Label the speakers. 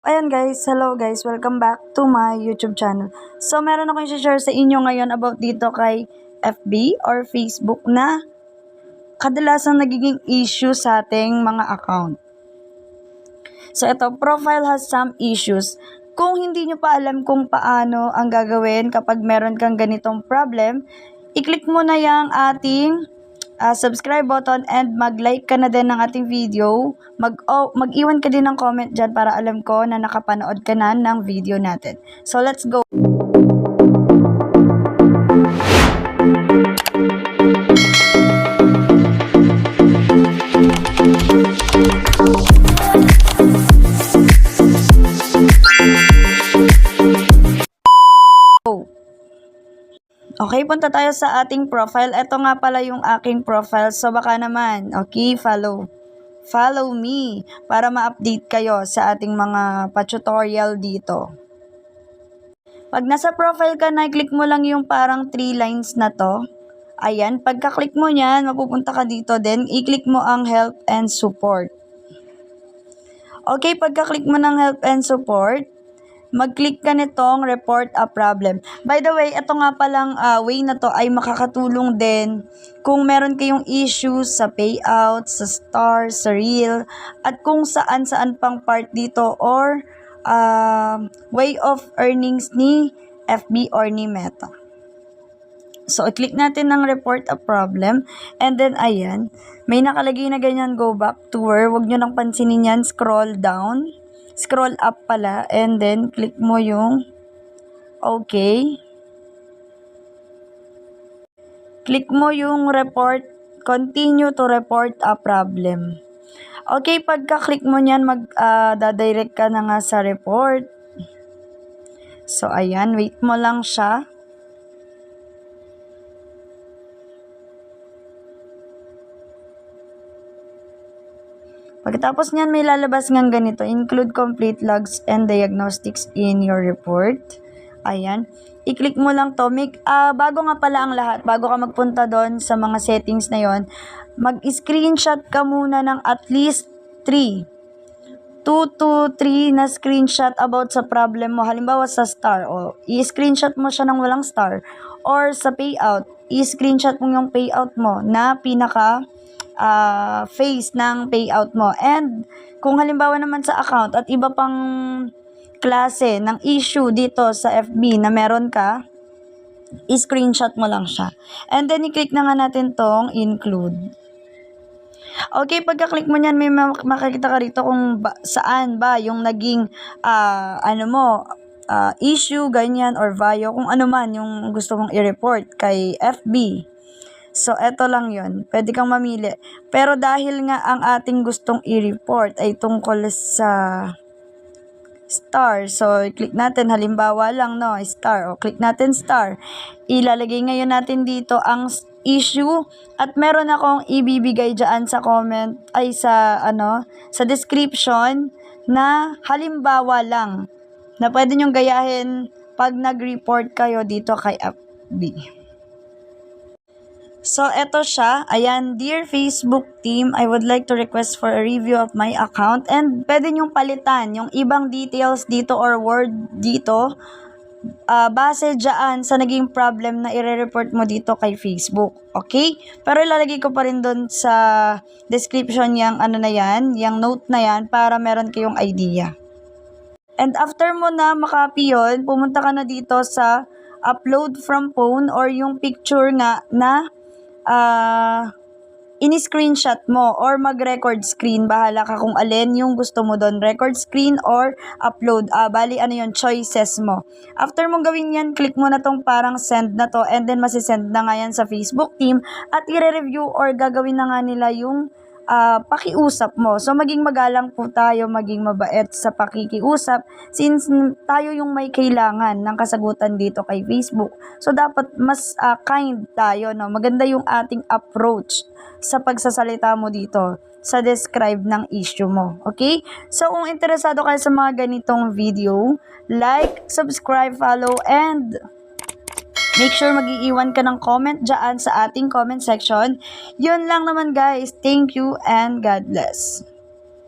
Speaker 1: Ayan guys, hello guys, welcome back to my YouTube channel. So meron akong i-share sa inyo ngayon about dito kay FB or Facebook na kadalasang nagiging issue sa ating mga account. So ito, profile has some issues. Kung hindi nyo pa alam kung paano ang gagawin kapag meron kang ganitong problem, i-click mo na yung ating subscribe button and mag-like ka na din ng ating video. Mag-iwan ka din ng comment dyan para alam ko na nakapanood ka na ng video natin. So let's go! Okay, punta tayo sa ating profile. Ito nga pala yung aking profile. So, baka naman, okay, follow me para ma-update kayo sa ating mga pa-tutorial dito. Pag nasa profile ka na, click mo lang yung parang 3 lines na to. Ayan, pagka-click mo yan, mapupunta ka dito din. I-click mo ang help and support. Okay, pagka-click mo ng help and support, mag-click ka nitong report a problem. By the way, ito nga palang way na to ay makakatulong din kung meron kayong issues sa payout, sa star, sa reel, at kung saan-saan pang part dito or way of earnings ni FB or ni Meta. So, i-click natin ng report a problem. And then, ayan, may nakalagay na ganyan, go back to where. Huwag nyo nang pansinin yan, scroll down. Scroll up pala, and then click mo yung okay. Click mo yung report, continue to report a problem. Okay, pagka-click mo niyan, dadirect ka na nga sa report. So, ayan, wait mo lang siya. Pagkatapos niyan, may lalabas ngang ganito, include complete logs and diagnostics in your report. Ayan. I-click mo lang to. Bago nga pala ang lahat, bago ka magpunta doon sa mga settings na yon, mag-screenshot ka muna ng at least 2 to 3 na screenshot about sa problem mo. Halimbawa sa star, i-screenshot mo siya ng walang star. Or sa payout, i-screenshot mo yung payout mo na pinaka face ng payout mo. And kung halimbawa naman sa account at iba pang klase ng issue dito sa FB na meron ka, i-screenshot mo lang siya. And then i-click na nga natin tong include. Okay, pagka-click mo niyan, may makikita ka rito kung saan ba yung naging issue, ganyan, or value, kung ano man yung gusto mong i-report kay FB. So, eto lang yon. Pwede kang mamili. Pero dahil nga ang ating gustong i-report ay tungkol sa star. So, click natin. Halimbawa lang, no? Star. O, click natin star. Ilalagay ngayon natin dito ang issue. At meron akong ibibigay dyan sa comment, ay sa description na halimbawa lang na pwede nyong gayahin pag nag-report kayo dito kay FB. So, eto siya. Ayan, dear Facebook team, I would like to request for a review of my account. And pwede nyong palitan yung ibang details dito or word dito base dyan sa naging problem na i-report mo dito kay Facebook. Okay? Pero ilalagay ko pa rin doon sa description yung yung note na yan para meron kayong idea. And after mo na makopy yun, pumunta ka na dito sa upload from phone or yung picture na ini-screenshot mo or mag-record screen. Bahala ka kung alin yung gusto mo doon. Record screen or upload. Bali, choices mo. After mong gawin yan, click mo na tong parang send na to and then masisend na nga yan sa Facebook team at i-review or gagawin na nga nila yung pakiusap mo. So, maging magalang po tayo, maging mabait sa pakikiusap since tayo yung may kailangan ng kasagutan dito kay Facebook. So, dapat mas kind tayo, no? Maganda yung ating approach sa pagsasalita mo dito sa describe ng issue mo. Okay? So, kung interesado kayo sa mga ganitong video, like, subscribe, follow, and make sure mag-iiwan ka ng comment dyan sa ating comment section. Yun lang naman guys. Thank you and God bless.